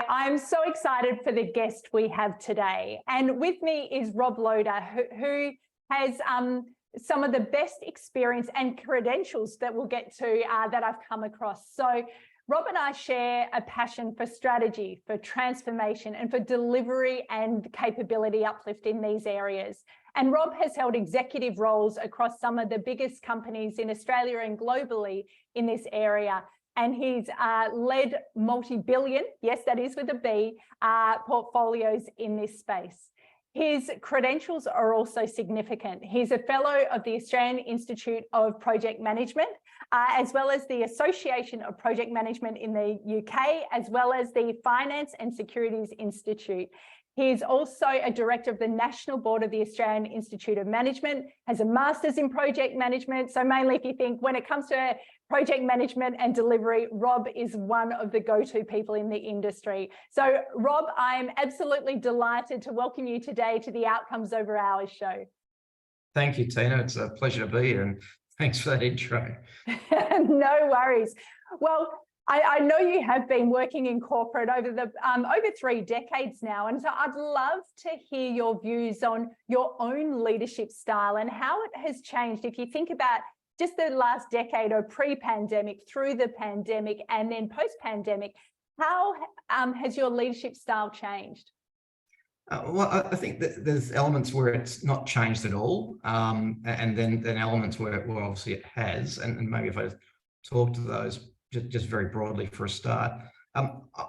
I'm so excited for the guest we have today. And with me is Rob Loader, who has some of the best experience and credentials that we'll get to that I've come across. So Rob and I share a passion for strategy, for transformation, and for delivery and capability uplift in these areas. And Rob has held executive roles across some of the biggest companies in Australia and globally in this area. And he's led multi-billion, yes, that is with a B, portfolios in this space. His credentials are also significant. He's a fellow of the Australian Institute of Project Management, as well as the Association of Project Management in the UK, as well as the Finance and Securities Institute. He's also a director of the National Board of the Australian Institute of Management, has a master's in project management. So mainly if you think when it comes to project management and delivery, Rob is one of the go-to people in the industry. So Rob, I'm absolutely delighted to welcome you today to the Outcomes Over Hours show. Thank you, Tina. It's a pleasure to be here, and thanks for that intro. No worries. Well, I know you have been working in corporate over 3 decades now, and so I'd love to hear your views on your own leadership style and how it has changed. If you think about just the last decade or pre-pandemic, through the pandemic, and then post-pandemic, how has your leadership style changed? Well, I think that there's elements where it's not changed at all, and then elements where obviously it has, and maybe if I talk to those just very broadly for a start.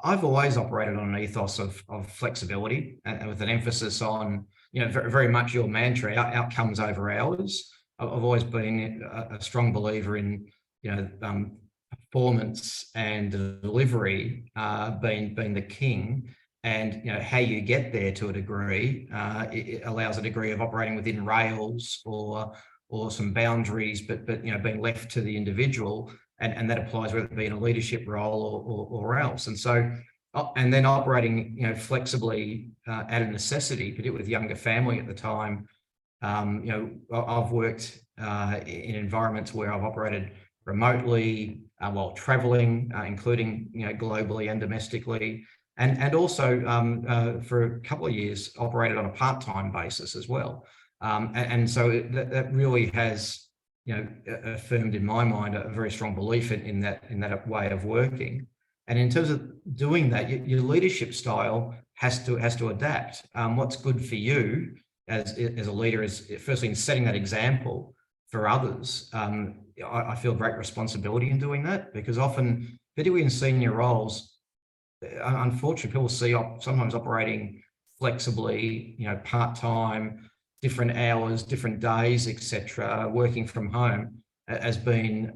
I've always operated on an ethos of flexibility, and with an emphasis on, very much your mantra, outcomes over hours. I've always been a strong believer in, performance and delivery being the king, and how you get there to a degree. It allows a degree of operating within rails or some boundaries, but being left to the individual. And that applies whether it be in a leadership role or else. And so, and then operating, flexibly at a necessity, particularly with younger family at the time. I've worked in environments where I've operated remotely while traveling, including, globally and domestically. And also for a couple of years, operated on a part-time basis as well. And so that really has, affirmed in my mind a very strong belief in that way of working. And in terms of doing that, your leadership style has to adapt. What's good for you as a leader is, firstly, in setting that example for others. I feel great responsibility in doing that, because often, particularly in senior roles, unfortunately, people see sometimes operating flexibly, part-time, different hours, different days, etc., working from home has been,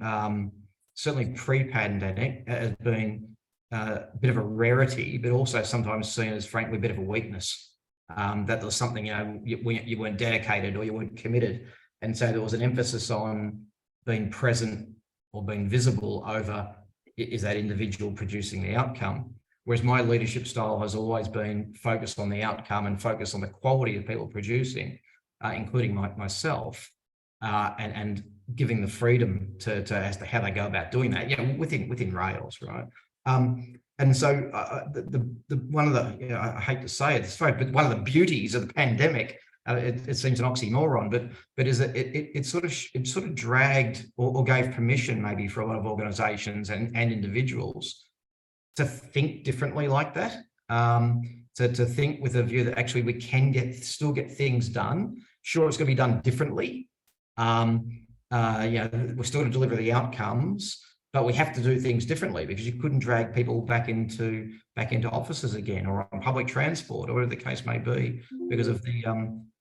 certainly pre-pandemic, has been a bit of a rarity, but also sometimes seen as, frankly, a bit of a weakness, that there was something, you weren't dedicated or you weren't committed. And so there was an emphasis on being present or being visible over, is that individual producing the outcome? Whereas my leadership style has always been focused on the outcome and focused on the quality of people producing, including myself, and giving the freedom to as to how they go about doing that, within rails, right? And so the one of the, I hate to say it, but one of the beauties of the pandemic, it seems an oxymoron, but is that it sort of dragged or gave permission maybe for a lot of organisations and individuals to think differently like that, to think with a view that actually we can still get things done. Sure, it's going to be done differently. We're still going to deliver the outcomes, but we have to do things differently, because you couldn't drag people back into offices again, or on public transport, or whatever the case may be, because of the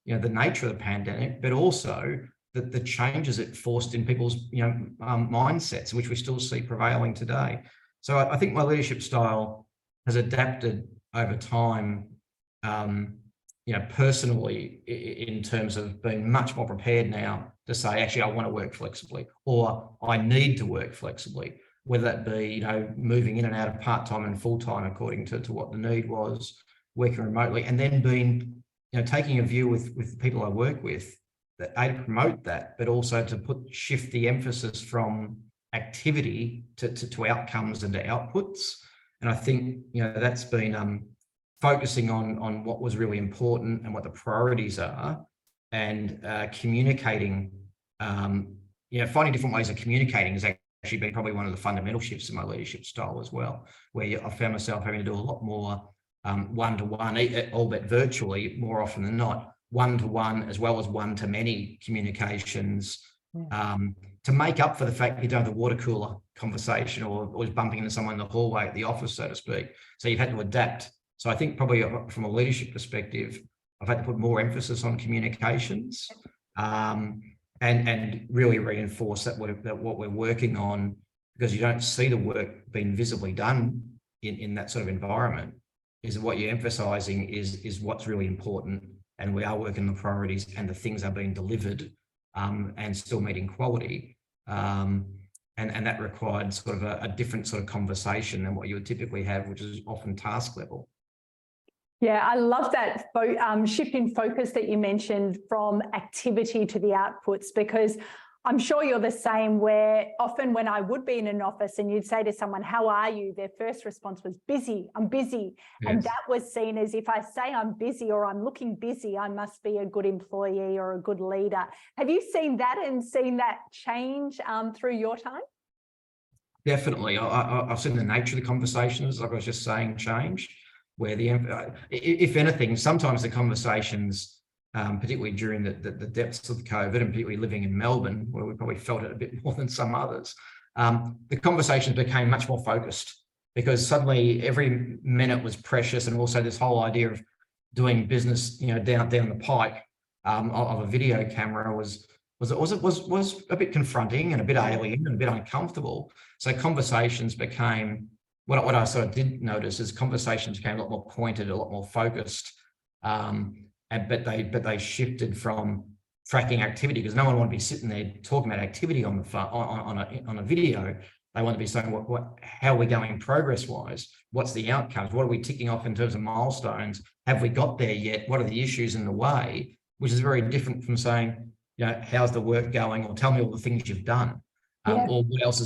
the nature of the pandemic, but also the changes it forced in people's mindsets, which we still see prevailing today. So I think my leadership style has adapted over time, personally, in terms of being much more prepared now to say, actually, I want to work flexibly, or I need to work flexibly, whether that be, moving in and out of part-time and full-time according to what the need was, working remotely, and then being, taking a view with the people I work with, that to promote that, but also to shift the emphasis from activity to outcomes and to outputs. And I think, that's been focusing on what was really important and what the priorities are, and communicating, finding different ways of communicating has actually been probably one of the fundamental shifts in my leadership style as well, where I found myself having to do a lot more one-to-one, albeit virtually more often than not, one-to-one as well as one-to-many communications, to make up for the fact you don't have the water cooler conversation or always bumping into someone in the hallway at the office, so to speak. So you've had to adapt. So I think probably from a leadership perspective, I've had to put more emphasis on communications, and really reinforce that what we're working on, because you don't see the work being visibly done in that sort of environment, is what you're emphasising is what's really important, and we are working the priorities and the things are being delivered, and still meeting quality. And that required sort of a different sort of conversation than what you would typically have, which is often task level. Yeah, I love that shift in focus that you mentioned from activity to the outputs, because I'm sure you're the same, where often when I would be in an office and you'd say to someone, "How are you?" their first response was busy, I'm busy. Yes. And that was seen as, if I say I'm busy or I'm looking busy, I must be a good employee or a good leader. Have you seen that and seen that change through your time? Definitely. I've seen the nature of the conversations, like I was just saying, change, where if anything, sometimes the conversations, particularly during the depths of COVID, and particularly living in Melbourne, where we probably felt it a bit more than some others, the conversations became much more focused, because suddenly every minute was precious. And also this whole idea of doing business, down the pike, of a video camera was a bit confronting and a bit alien and a bit uncomfortable. So conversations became, what I sort of did notice is conversations became a lot more pointed, a lot more focused, but they shifted from tracking activity, because no one wanted to be sitting there talking about activity on the phone, on a video. They want to be saying how are we going progress wise? What's the outcomes? What are we ticking off in terms of milestones? Have we got there yet? What are the issues in the way? Which is very different from saying, how's the work going, or tell me all the things you've done, or what else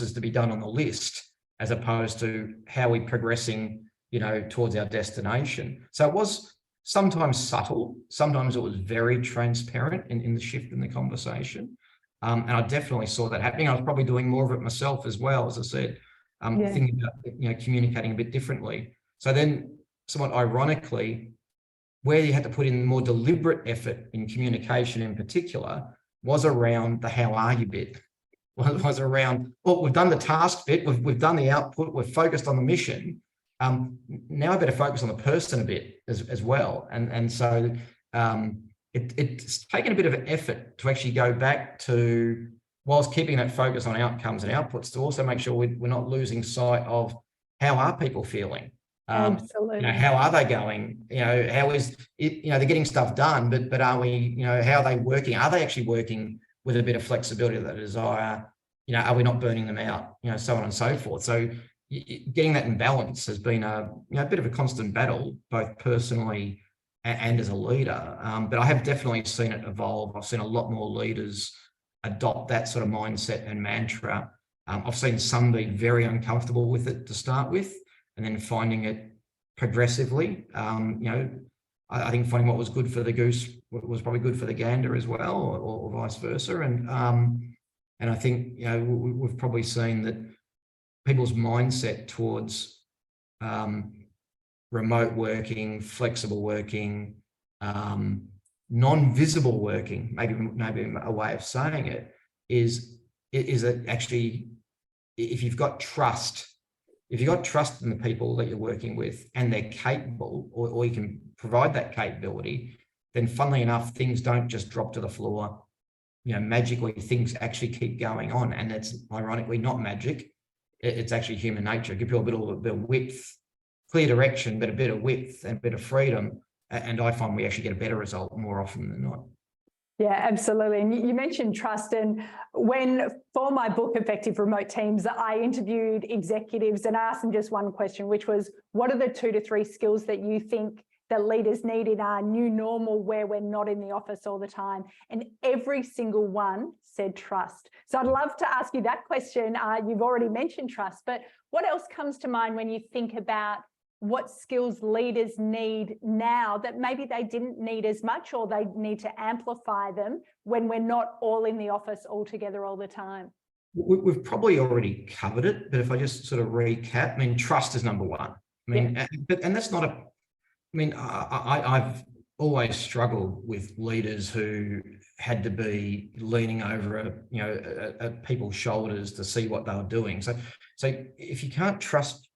is to be done on the list, as opposed to how we're progressing, towards our destination. So it was sometimes subtle, sometimes it was very transparent in the shift in the conversation. And I definitely saw that happening. I was probably doing more of it myself as well, as I said, thinking about, communicating a bit differently. So then, somewhat ironically, where you had to put in more deliberate effort in communication in particular was around the how are you bit. Was around, well, we've done the task bit, we've done the output, we've focused on the mission. Now I better focus on the person a bit as well. And so it's taken a bit of an effort to actually go back to, whilst keeping that focus on outcomes and outputs, to also make sure we're not losing sight of how are people feeling. Absolutely. How are they going? How is it? They're getting stuff done, but are we? How are they working? Are they actually working with a bit of flexibility that they desire? Are we not burning them out? So on and so forth. So getting that in balance has been a bit of a constant battle, both personally and as a leader. But I have definitely seen it evolve. I've seen a lot more leaders adopt that sort of mindset and mantra. I've seen some be very uncomfortable with it to start with, and then finding it progressively. I think finding what was good for the goose was probably good for the gander as well, or vice versa. And I think we've probably seen that people's mindset towards remote working, flexible working, non-visible working, maybe a way of saying it is that actually, if you've got trust in the people that you're working with and they're capable, or you can provide that capability, then funnily enough, things don't just drop to the floor. Magically, things actually keep going on. And it's ironically not magic. It's actually human nature. Give people a bit of width, clear direction, but a bit of width and a bit of freedom. And I find we actually get a better result more often than not. Yeah, absolutely. And you mentioned trust. And for my book, Effective Remote Teams, I interviewed executives and I asked them just one question, which was, what are the 2 to 3 skills that you think that leaders need in our new normal where we're not in the office all the time? And every single one said trust. So I'd love to ask you that question. You've already mentioned trust, but what else comes to mind when you think about what skills leaders need now that maybe they didn't need as much, or they need to amplify them when we're not all in the office all together all the time? We've probably already covered it, but if I just sort of recap, I mean, trust is number one. I mean, and that's not a, I mean, I've always struggled with leaders who had to be leaning over at people's shoulders to see what they were doing. So if you can't trust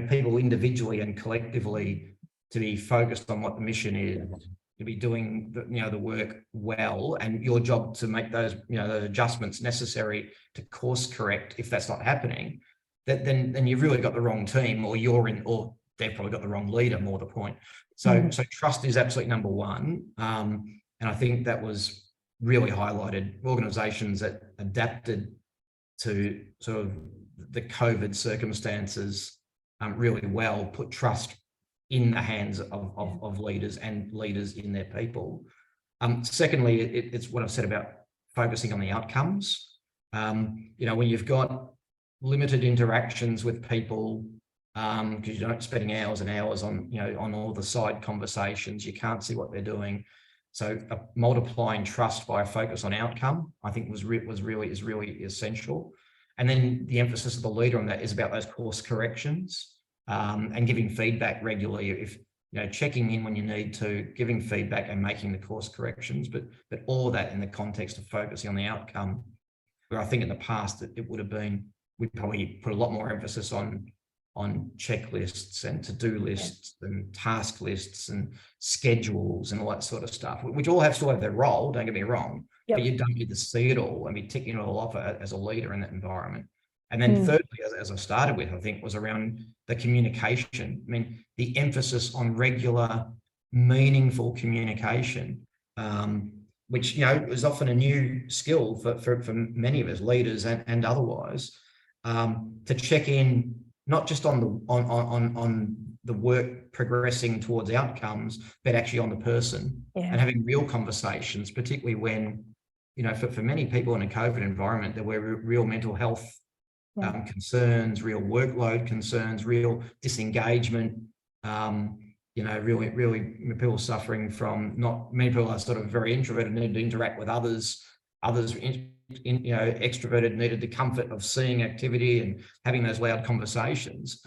people individually and collectively to be focused on what the mission is, to be doing the work well, and your job to make those those adjustments necessary to course correct if that's not happening, then you've really got the wrong team, or they've probably got the wrong leader, more the point. So trust is absolutely number one, and I think that was really highlighted. Organisations that adapted to sort of the COVID circumstances really well, put trust in the hands of leaders and leaders in their people. Secondly, it's what I've said about focusing on the outcomes. When you've got limited interactions with people, because you're not spending hours and hours on on all the side conversations, you can't see what they're doing. So multiplying trust by a focus on outcome, I think is really essential. And then the emphasis of the leader on that is about those course corrections, and giving feedback regularly. If checking in when you need to, giving feedback and making the course corrections, but all that in the context of focusing on the outcome. Where I think in the past it would have been, we'd probably put a lot more emphasis on checklists and to-do lists and task lists and schedules and all that sort of stuff, which all still have their role, don't get me wrong, but you don't get to see it all and be ticking it all off as a leader in that environment. And then thirdly, as I started with, I think, was around the communication. I mean, the emphasis on regular, meaningful communication, which is often a new skill for many of us, leaders and otherwise, to check in not just on the work progressing towards outcomes, but actually on the person, and having real conversations, particularly when for many people in a COVID environment, there were real mental health concerns, real workload concerns, real disengagement, really people suffering from many people are sort of very introverted, need to interact with others extroverted, needed the comfort of seeing activity and having those loud conversations.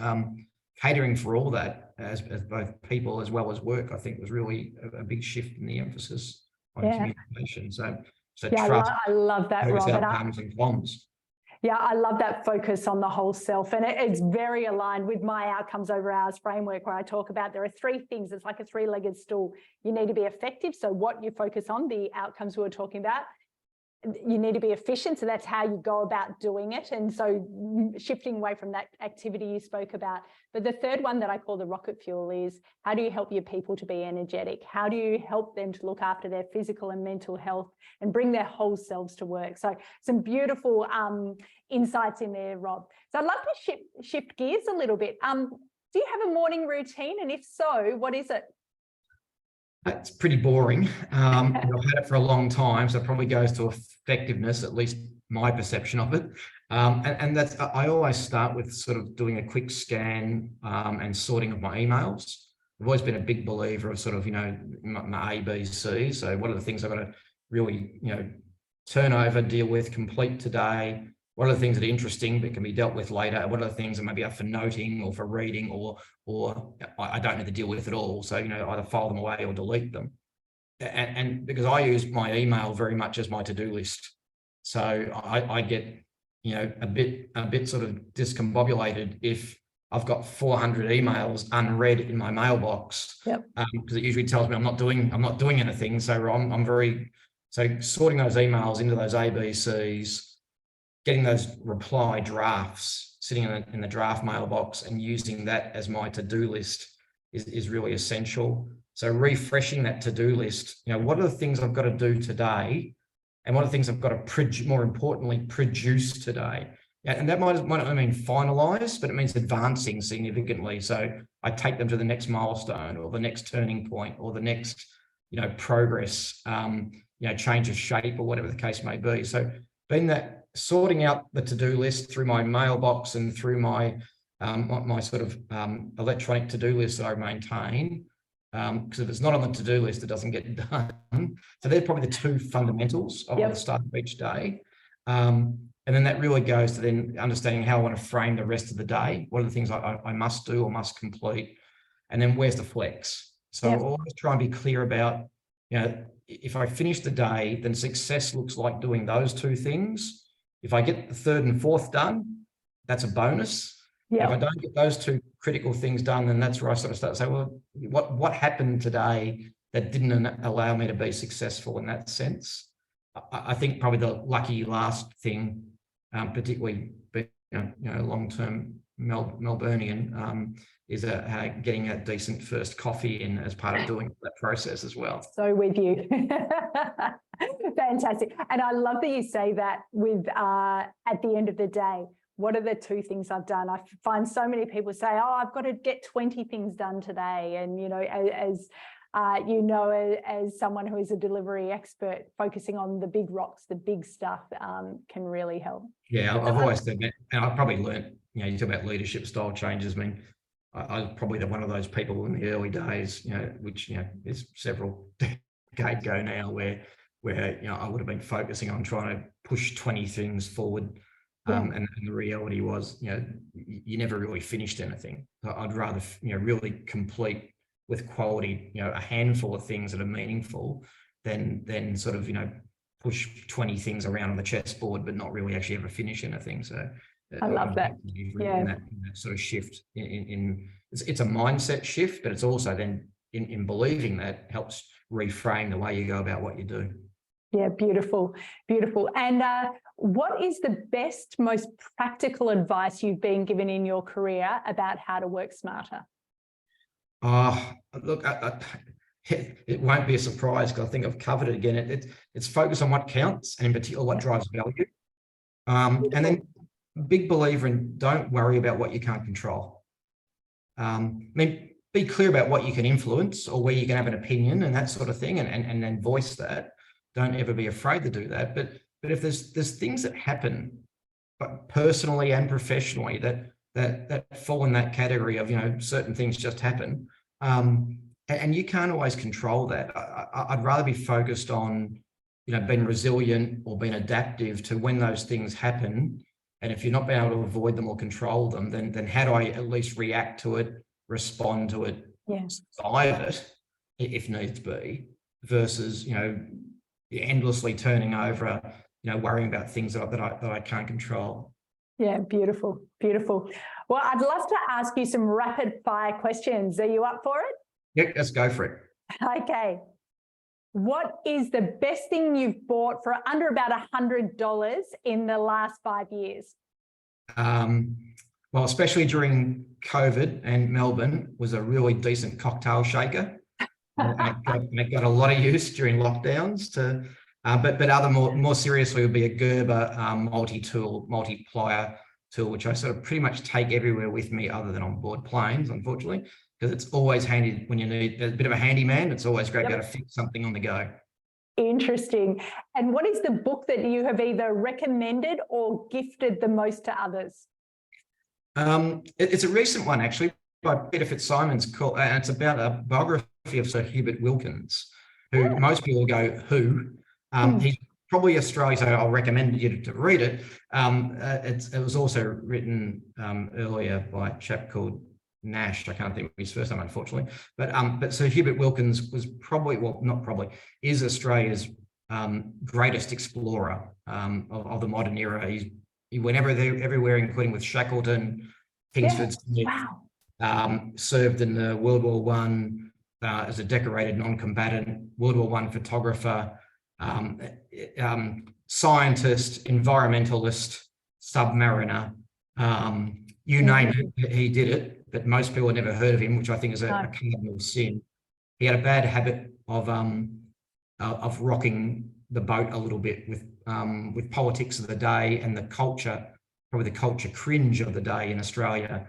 Catering for all that as both people as well as work, I think, was really a big shift in the emphasis on communication. So trust, I love that, Rob. Outcomes and comms. Yeah, I love that focus on the whole self. And it's very aligned with my outcomes over hours framework, where I talk about there are three things. It's like a three-legged stool. You need to be effective. So what you focus on, the outcomes we were talking about. You need to be efficient. So that's how you go about doing it. And so shifting away from that activity you spoke about. But the third one that I call the rocket fuel is, how do you help your people to be energetic? How do you help them to look after their physical and mental health and bring their whole selves to work? So some beautiful insights in there, Rob. So I'd love to shift gears a little bit. Do you have a morning routine? And if so, what is it? It's pretty boring. I've had it for a long time, so it probably goes to effectiveness, at least my perception of it. And that's, I always start with sort of doing a quick scan and sorting of my emails. I've always been a big believer of sort of, my ABC. So what are the things I've got to really, turn over, deal with, complete today? What are the things that are interesting but can be dealt with later? What are the things that maybe are for noting or for reading or I don't need to deal with at all? So, either file them away or delete them. And because I use my email very much as my to-do list. So I get, a bit sort of discombobulated if I've got 400 emails unread in my mailbox, because it usually tells me I'm not doing anything. So so sorting those emails into those ABCs, getting those reply drafts sitting in the draft mailbox and using that as my to-do list is really essential. So refreshing that to-do list, what are the things I've got to do today? And what are the things I've got to, more importantly, produce today? And that might not mean finalised, but it means advancing significantly. So I take them to the next milestone or the next turning point or the next, progress, change of shape or whatever the case may be. So being that sorting out the to-do list through my mailbox and through my sort of electronic to-do list that I maintain, because if it's not on the to-do list, it doesn't get done. So they're probably the two fundamentals of the start of each day. And then that really goes to then understanding how I want to frame the rest of the day. What are the things I must do or must complete? And then where's the flex? So I always try and be clear about, if I finish the day, then success looks like doing those two things. If I get the third and fourth done, that's a bonus. If I don't get those two critical things done, then that's where I sort of start to say, well, what happened today that didn't allow me to be successful in that sense? I think probably the lucky last thing, particularly being long-term Melburnian, is getting a decent first coffee in as part of doing that process as well. So with you. Fantastic. And I love that you say that with at the end of the day, what are the two things I've done? I find so many people say, oh, I've got to get 20 things done today. And, as someone who is a delivery expert, focusing on the big rocks, the big stuff can really help. Yeah, I've always said that. And I've probably learned, you talk about leadership style changes. I mean, I was probably one of those people in the early days, which, is several decades ago now, where I would have been focusing on trying to push 20 things forward. And the reality was, you never really finished anything. I'd rather, really complete with quality, a handful of things that are meaningful than sort of, push 20 things around on the chessboard, but not really actually ever finish anything. So I love that. In that sort of shift it's a mindset shift, but it's also then in believing that helps reframe the way you go about what you do. Yeah, beautiful, beautiful. And what is the best, most practical advice you've been given in your career about how to work smarter? Look, it won't be a surprise because I think I've covered it again. It's focus on what counts and in particular what drives value. And then big believer in don't worry about what you can't control. Be clear about what you can influence or where you can have an opinion and that sort of thing, and then voice that. Don't ever be afraid to do that. But if there's things that happen, but personally and professionally that fall in that category of certain things just happen, and you can't always control that. I'd rather be focused on being resilient or being adaptive to when those things happen. And if you're not being able to avoid them or control them, then how do I at least react to it, respond to it, survive it if needs be, versus endlessly turning over, worrying about things that I can't control. Yeah, beautiful, beautiful. Well, I'd love to ask you some rapid fire questions. Are you up for it? Yeah, let's go for it. Okay. What is the best thing you've bought for under about $100 in the last 5 years? Well, especially during COVID, and Melbourne was a really decent cocktail shaker. And it got a lot of use during lockdowns. But other more seriously would be a Gerber multiplier tool, which I sort of pretty much take everywhere with me, other than on board planes, unfortunately, because it's always handy when you need a bit of a handyman. It's always great to be able to fix something on the go. Interesting. And what is the book that you have either recommended or gifted the most to others? It's a recent one, actually, by Peter Fitzsimons, and it's about a biography of Sir Hubert Wilkins, who most people go, who? He's probably Australian, so I'll recommend you to read it. It was also written earlier by a chap called Nash. I can't think of his first name, unfortunately. But Sir Hubert Wilkins was is Australia's greatest explorer of the modern era. He went everywhere, including with Shackleton, Kingsford Smith. Wow. Served in the World War I as a decorated non-combatant, World War I photographer, scientist, environmentalist, submariner, you name it, he did it, but most people had never heard of him, which I think is a cardinal sin. He had a bad habit of rocking the boat a little bit with politics of the day and the culture probably the culture cringe of the day in Australia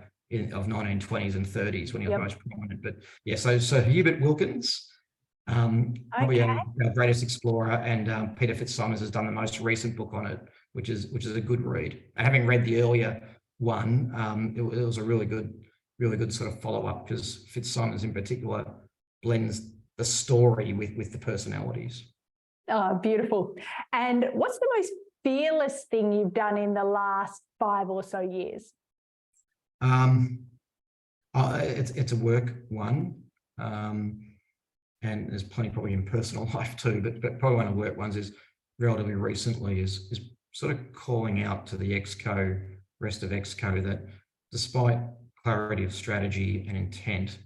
of 1920s and 30s when he was most prominent. But yeah, so Hubert Wilkins, probably our greatest explorer, and Peter Fitzsimons has done the most recent book on it, which is a good read. And having read the earlier one, it was a really good sort of follow-up, because Fitzsimons in particular blends the story with the personalities. Oh, beautiful. And what's the most fearless thing you've done in the last 5 or so years? It's a work one, and there's plenty probably in personal life too, but probably one of the work ones is relatively recently is sort of calling out to the rest of ExCo that despite clarity of strategy and intent,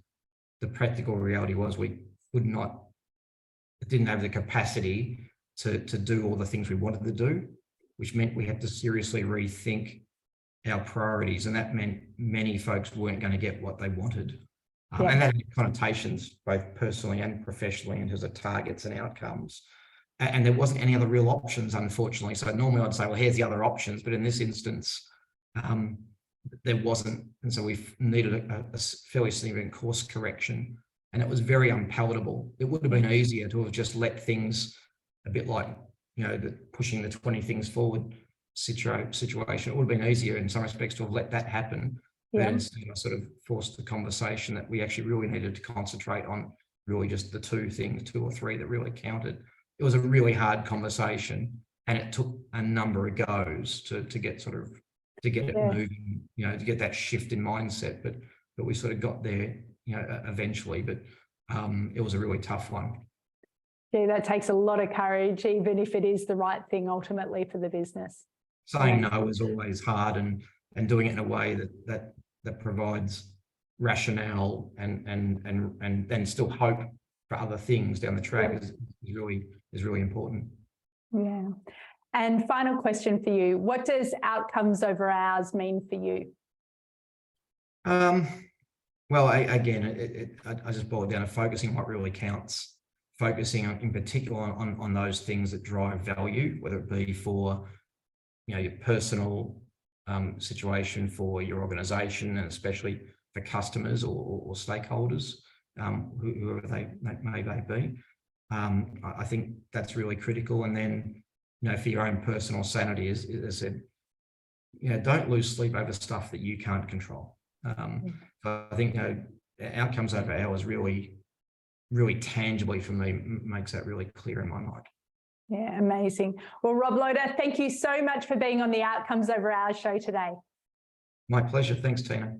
the practical reality was we didn't have the capacity to do all the things we wanted to do, which meant we had to seriously rethink our priorities, and that meant many folks weren't going to get what they wanted. And that had connotations both personally and professionally in terms of targets and outcomes. And there wasn't any other real options, unfortunately. So normally I'd say, well, here's the other options, but in this instance, there wasn't. And so we needed a fairly significant course correction, and it was very unpalatable. It would have been easier to have just let things, a bit like, pushing the 20 things forward situation. It would have been easier in some respects to have let that happen. But instead I sort of forced the conversation that we actually really needed to concentrate on really just the 2 or 3 that really counted. It was a really hard conversation, and it took a number of goes to get it moving, to get that shift in mindset. But we sort of got there, eventually. But it was a really tough one. Yeah, that takes a lot of courage, even if it is the right thing ultimately for the business. Saying no is always hard, and doing it in a way that provides rationale and still hope for other things down the track is really important. Yeah. And final question for you: what does outcomes over hours mean for you? Well, I just boil it down to focusing on what really counts. Focusing on, in particular, on those things that drive value, whether it be for your personal situation, for your organisation, and especially for customers or stakeholders, whoever they may be. I think that's really critical. And then, for your own personal sanity, as I said, don't lose sleep over stuff that you can't control. So I think outcomes over hours really tangibly for me makes that really clear in my mind. Yeah, amazing. Well, Rob Loader, thank you so much for being on the Outcomes Over Hours show today. My pleasure. Thanks, Tina.